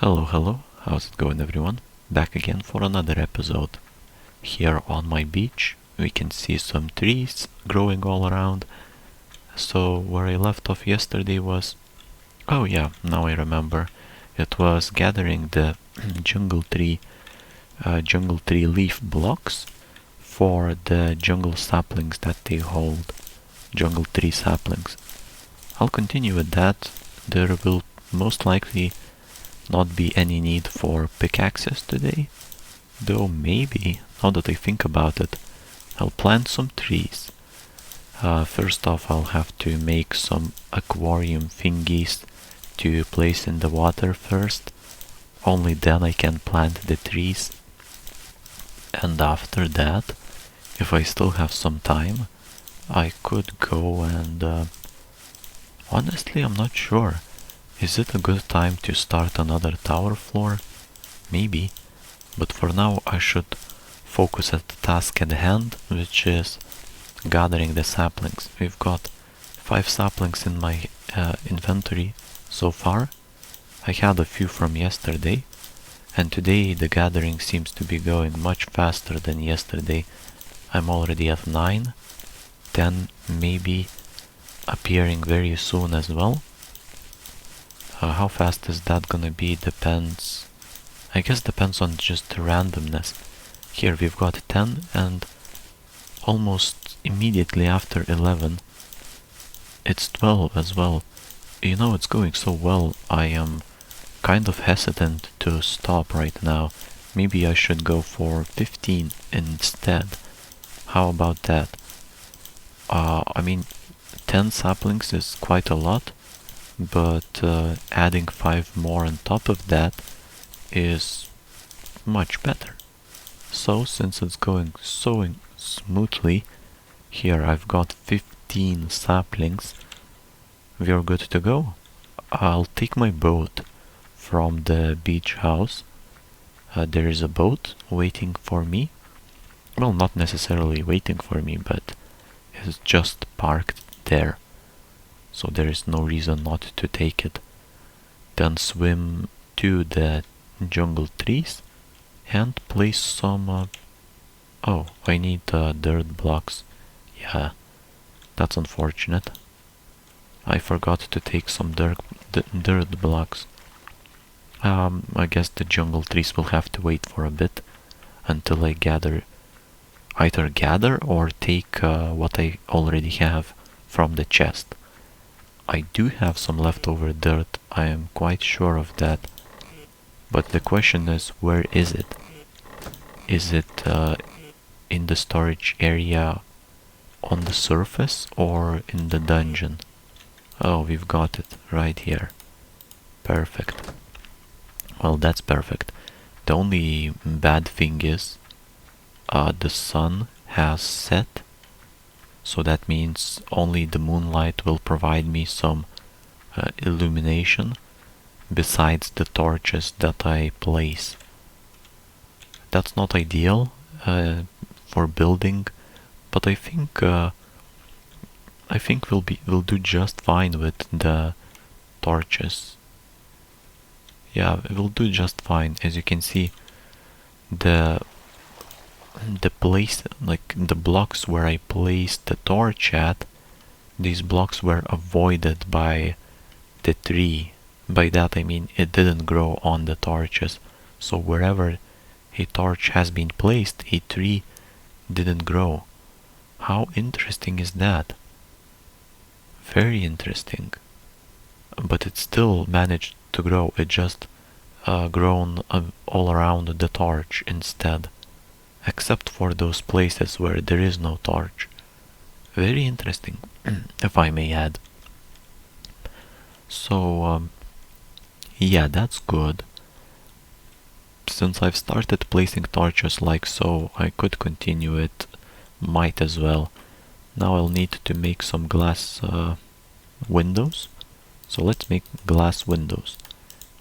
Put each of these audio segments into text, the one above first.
Hello, how's it going everyone? Back again for another episode. Here on my beach we can see some trees growing all around. So where I left off yesterday was... Oh yeah, now I remember. It was gathering the jungle tree leaf blocks for the jungle saplings that they hold. Jungle tree saplings. I'll continue with that. There will most likely not be any need for pickaxes today, though maybe, now that I think about it, I'll plant some trees. First off, I'll have to make some aquarium thingies to place in the water first. Only then I can plant the trees. And after that, if I still have some time, I could go and... honestly, I'm not sure. Is it a good time to start another tower floor? Maybe, but for now I should focus at the task at hand, which is gathering the saplings. We've got 5 saplings in my inventory so far. I had a few from yesterday, and today the gathering seems to be going much faster than yesterday. I'm already at 9, 10 maybe appearing very soon as well. How fast is that gonna be depends... I guess depends on just randomness. Here we've got 10 and almost immediately after 11 it's 12 as well. You know, it's going so well, I am kind of hesitant to stop right now. Maybe I should go for 15 instead. How about that? I mean, 10 saplings is quite a lot, but adding 5 more on top of that is much better. So since it's going so smoothly, here I've got 15 saplings, we're good to go. I'll take my boat from the beach house. There is a boat waiting for me. Well, not necessarily waiting for me, but it's just parked there. So there is no reason not to take it. Then swim to the jungle trees and place some... oh, I need dirt blocks. Yeah, that's unfortunate. I forgot to take some dirt blocks. I guess the jungle trees will have to wait for a bit until I either gather or take what I already have from the chest. I do have some leftover dirt, I am quite sure of that. But the question is, where is it? Is it in the storage area on the surface or in the dungeon? Oh, we've got it right here. Perfect. Well, that's perfect. The only bad thing is the sun has set. So that means only the moonlight will provide me some illumination besides the torches that I place. That's not ideal for building, but I think we'll do just fine with the torches. Yeah, we'll do just fine. As you can see, the place, like the blocks where I placed the torch at, these blocks were avoided by the tree. By that I mean it didn't grow on the torches. So wherever a torch has been placed, a tree didn't grow. How interesting is that? Very interesting. But it still managed to grow. It just grown all around the torch instead. Except for those places where there is no torch. Very interesting, if I may add. So, yeah, that's good. Since I've started placing torches like so, I could continue it. Might as well. Now I'll need to make some glass windows. So let's make glass windows.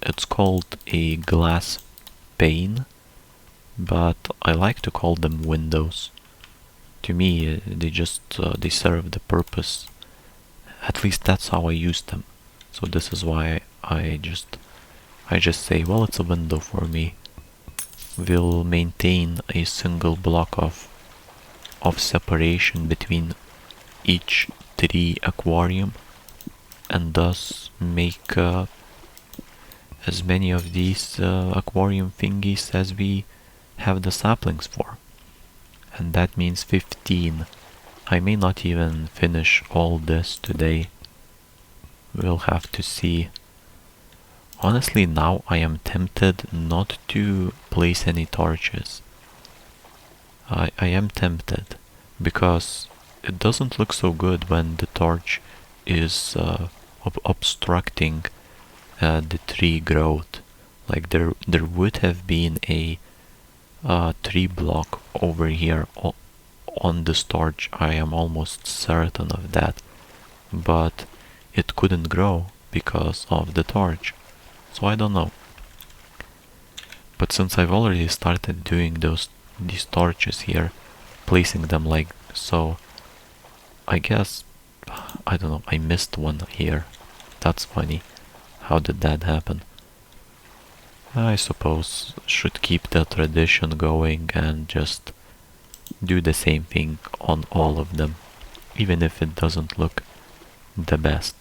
It's called a glass pane, but I like to call them windows. To me, they just they serve the purpose. At least that's how I use them. So this is why I just I just say, well, it's a window for me. We'll maintain a single block of separation between each tree aquarium, and thus make as many of these aquarium thingies as we have the saplings for. And that means 15. I may not even finish all this today. We'll have to see. Honestly, now I am tempted not to place any torches. I am tempted, because it doesn't look so good when the torch is obstructing the tree growth. Like there would have been a tree block over here on this torch. I am almost certain of that, but it couldn't grow because of the torch. So I don't know. But since I've already started doing these torches here, placing them like so, I guess, I don't know, I missed one here. That's funny. How did that happen? I suppose should keep the tradition going and just do the same thing on all of them, even if it doesn't look the best.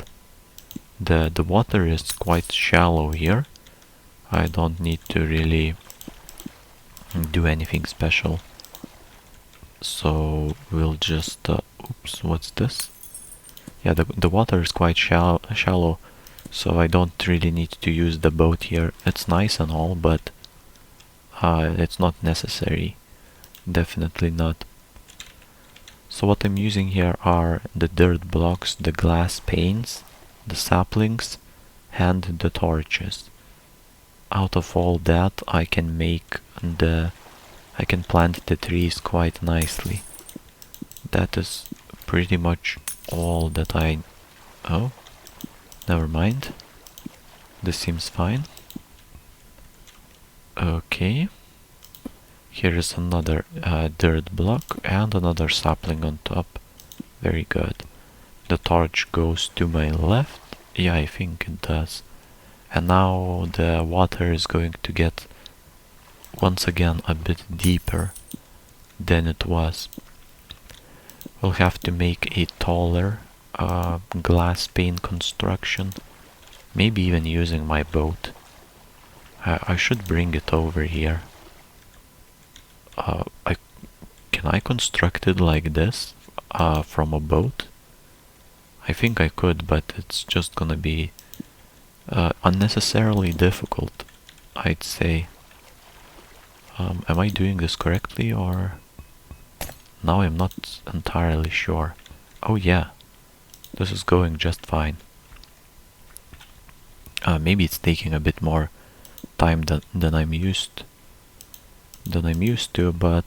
The water is quite shallow here. I don't need to really do anything special. So we'll just oops, what's this? Yeah, the water is quite shallow, so I don't really need to use the boat here. It's nice and all, but it's not necessary. Definitely not. So what I'm using here are the dirt blocks, the glass panes, the saplings, and the torches. Out of all that, I can plant the trees quite nicely. That is pretty much all that oh, never mind. This seems fine. Okay. Here is another dirt block and another sapling on top. Very good. The torch goes to my left. Yeah, I think it does. And now the water is going to get once again a bit deeper than it was. We'll have to make a taller glass pane construction, maybe even using my boat. I should bring it over here. Can I construct it like this from a boat? I think I could, but it's just gonna be unnecessarily difficult, I'd say. Am I doing this correctly, or... Now I'm not entirely sure. Oh yeah, this is going just fine. Maybe it's taking a bit more time than I'm used to, but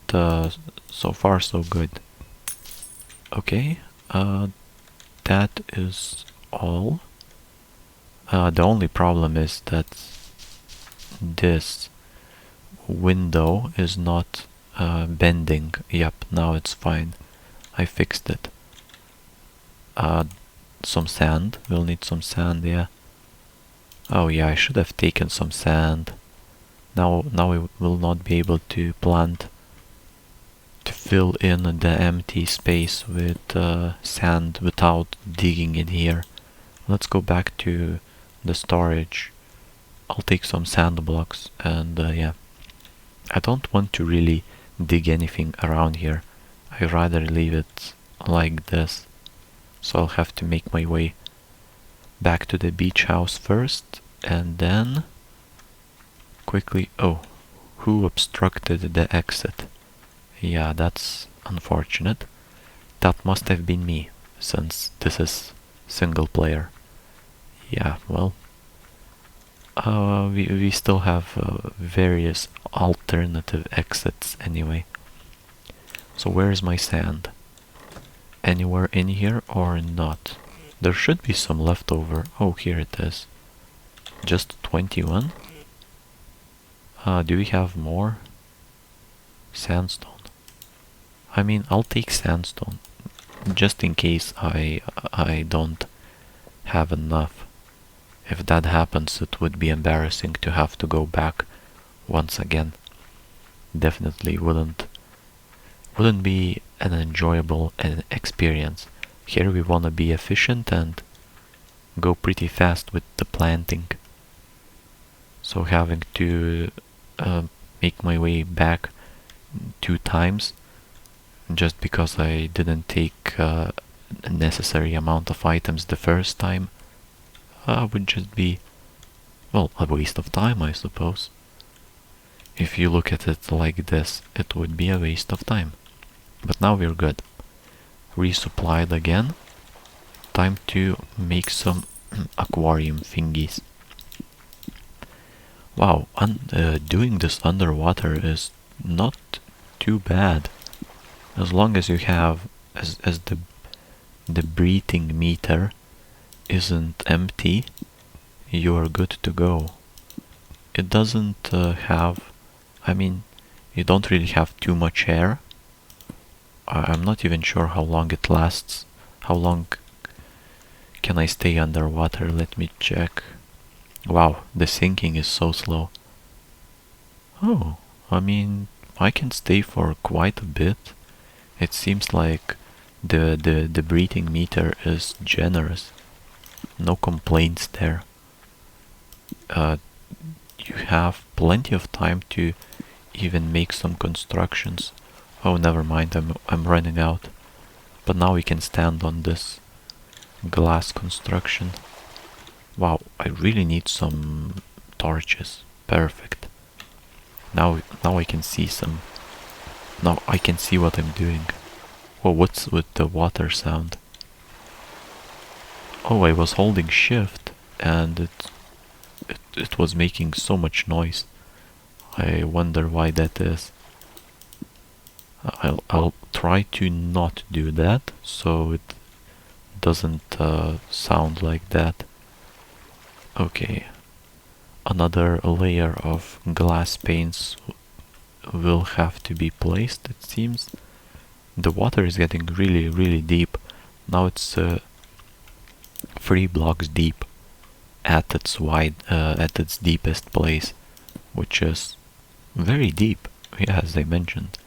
so far so good. Okay, that is all. The only problem is that this window is not bending. Yep, now it's fine. I fixed it. Some sand. We'll need some sand, yeah. Oh yeah, I should have taken some sand. Now we will not be able to fill in the empty space with sand without digging it here. Let's go back to the storage. I'll take some sand blocks, and yeah. I don't want to really dig anything around here. I'd rather leave it like this. So I'll have to make my way back to the beach house first, and then quickly... Oh, who obstructed the exit? Yeah, that's unfortunate. That must have been me, since this is single player. Yeah, well, we still have various alternative exits anyway. So where's my sand? Anywhere in here or not? There should be some left over. Oh, here it is. Just 21? Do we have more? Sandstone. I mean, I'll take sandstone, just in case I don't have enough. If that happens, it would be embarrassing to have to go back once again. Definitely wouldn't be an enjoyable experience. Here we want to be efficient and go pretty fast with the planting. So having to make my way back 2 times just because I didn't take a necessary amount of items the first time would just be, well, a waste of time, I suppose. If you look at it like this, it would be a waste of time. But now we're good. Resupplied again. Time to make some aquarium thingies. Wow, doing this underwater is not too bad. As long as you have, as the breathing meter isn't empty, you are good to go. It doesn't have, I mean, you don't really have too much air. I'm not even sure how long it lasts. How long can I stay underwater? Let me check. Wow, the sinking is so slow. Oh, I mean, I can stay for quite a bit. It seems like the breathing meter is generous. No complaints there. You have plenty of time to even make some constructions. Oh, never mind, I'm running out. But now we can stand on this glass construction. Wow, I really need some torches. Perfect. Now I can see some. Now I can see what I'm doing. Oh, what's with the water sound? Oh, I was holding shift and it was making so much noise. I wonder why that is. I'll try to not do that so it doesn't sound like that. Okay, another layer of glass panes will have to be placed, it seems. The water is getting really deep. Now it's 3 blocks deep at its deepest place, which is very deep, as I mentioned.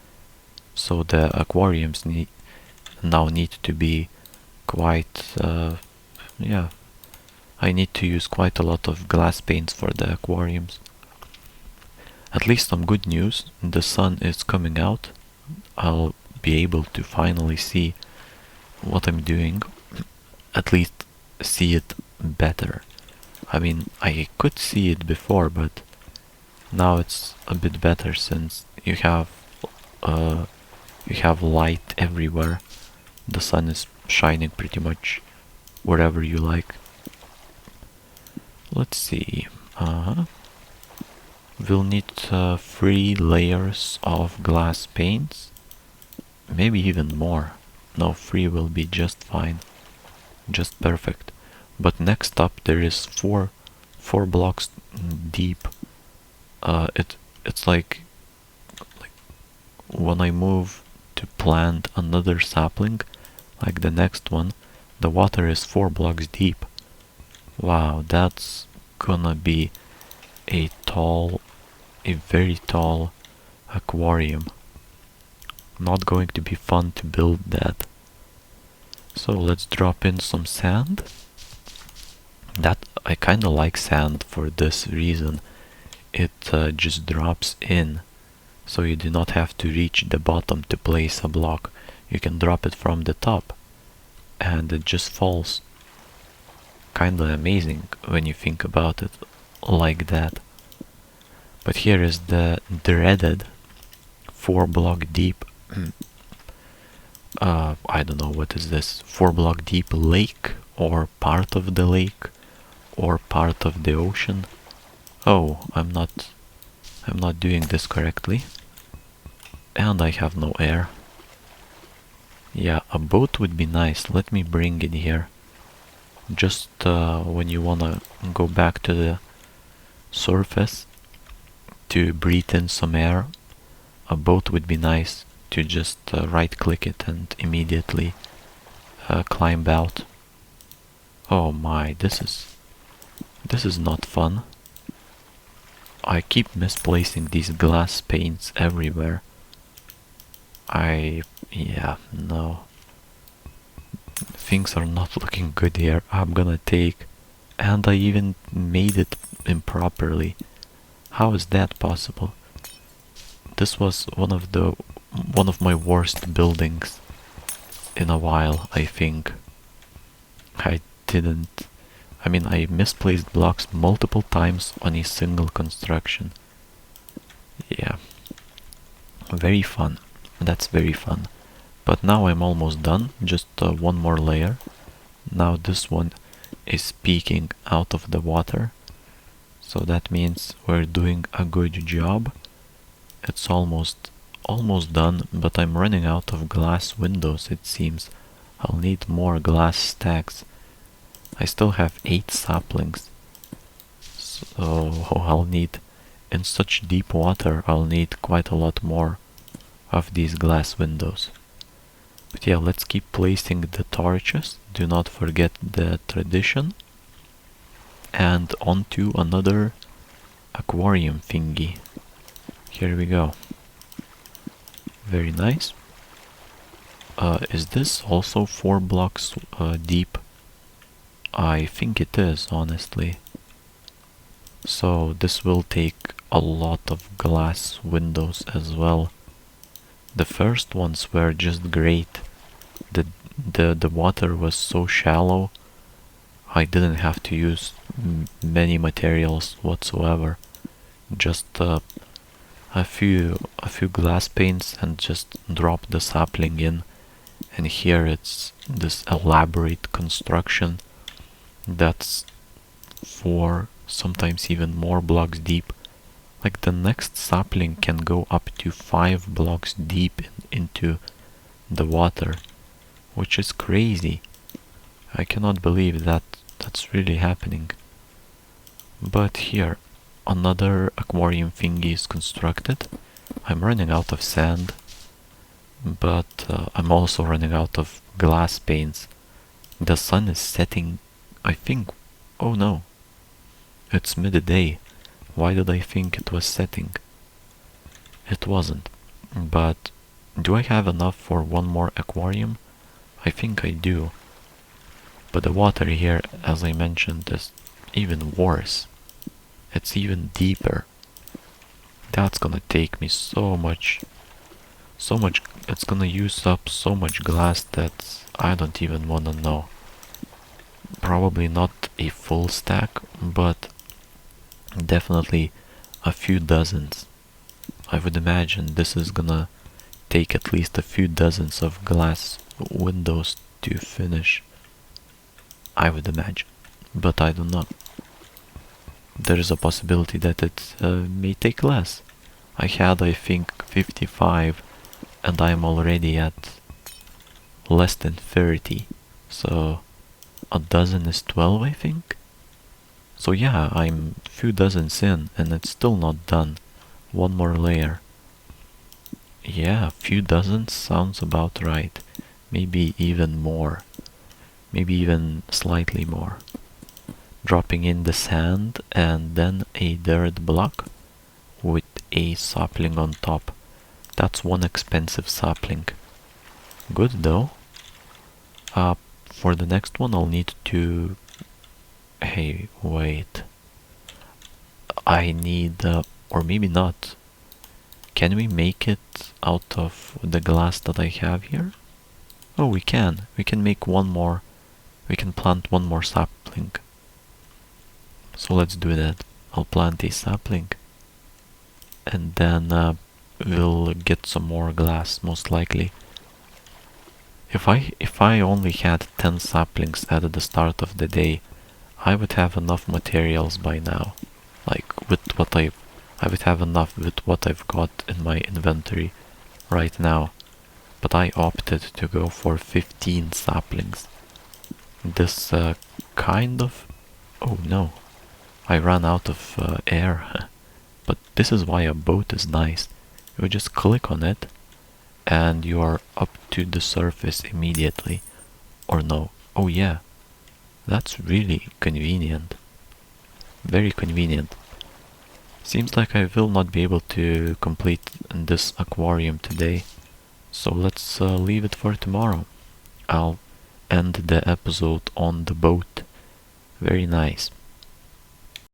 So the aquariums now need to be quite, yeah, I need to use quite a lot of glass paints for the aquariums. At least some good news, the sun is coming out. I'll be able to finally see what I'm doing, at least see it better. I mean, I could see it before, but now it's a bit better since you have light everywhere. The sun is shining pretty much wherever you like. Let's see. We'll need 3 layers of glass paints. Maybe even more. No, 3 will be just fine. Just perfect. But next up there is 4 blocks deep. It's like when I move to plant another sapling, like the next one, the water is 4 blocks deep. Wow, that's gonna be a very tall aquarium. Not going to be fun to build that. So let's drop in some sand. That I kinda like sand for this reason. It just drops in, so you do not have to reach the bottom to place a block. You can drop it from the top and it just falls. Kinda amazing when you think about it like that. But here is the dreaded 4 block deep I don't know, what is this, 4 block deep lake, or part of the lake, or part of the ocean. Oh, I'm not doing this correctly. And I have no air. Yeah, a boat would be nice. Let me bring it here. Just when you wanna go back to the surface to breathe in some air, a boat would be nice to just right click it and immediately climb out. Oh my, this is This is not fun. I keep misplacing these glass panes everywhere. Yeah, no. Things are not looking good here. I'm gonna take... And I even made it improperly. How is that possible? This was one of my worst buildings in a while, I think. I didn't... I mean, I misplaced blocks multiple times on a single construction. Yeah. Very fun. That's very fun. But now I'm almost done. Just one more layer. Now this one is peeking out of the water. So that means we're doing a good job. It's almost done, but I'm running out of glass windows, it seems. I'll need more glass stacks. I still have 8 saplings. So I'll need... In such deep water, I'll need quite a lot more of these glass windows. But yeah, let's keep placing the torches. Do not forget the tradition. And onto another aquarium thingy. Here we go. Very nice. Is this also 4 blocks deep? I think it is, honestly. So this will take a lot of glass windows as well. The first ones were just great. The water was so shallow. I didn't have to use many materials whatsoever. Just a few glass panes and just drop the sapling in. And here it's this elaborate construction that's 4, sometimes even more blocks deep. Like the next sapling can go up to 5 blocks deep into the water, which is crazy. I cannot believe that that's really happening. But here, another aquarium thingy is constructed. I'm running out of sand, but I'm also running out of glass panes. The sun is setting, I think... Oh no, it's midday. Why did I think it was setting? It wasn't. But do I have enough for one more aquarium? I think I do. But the water here, as I mentioned, is even worse. It's even deeper. That's gonna take me so much, it's gonna use up so much glass that I don't even wanna know. Probably not a full stack, but definitely a few dozens. I would imagine this is gonna take at least a few dozens of glass windows to finish. I would imagine, but I don't know. There is a possibility that it may take less. I had, I think, 55 and I'm already at less than 30, so a dozen is 12, I think. So yeah, I'm a few dozens in and it's still not done. One more layer. Yeah, a few dozens sounds about right. Maybe even more. Maybe even slightly more. Dropping in the sand and then a dirt block with a sapling on top. That's one expensive sapling. Good though. For the next one I'll need to... Hey, wait. I need... or maybe not. Can we make it out of the glass that I have here? Oh, we can. We can make one more. We can plant one more sapling. So let's do that. I'll plant a sapling. And then we'll get some more glass, most likely. If I only had 10 saplings at the start of the day, I would have enough materials by now. Like with what I would have enough with what I've got in my inventory right now. But I opted to go for 15 saplings. This kind of... Oh no, I ran out of air. But this is why a boat is nice. You just click on it and you are up to the surface immediately. Or no, oh yeah, that's really convenient. Very convenient. Seems like I will not be able to complete this aquarium today, so let's leave it for tomorrow. I'll end the episode on the boat. Very nice.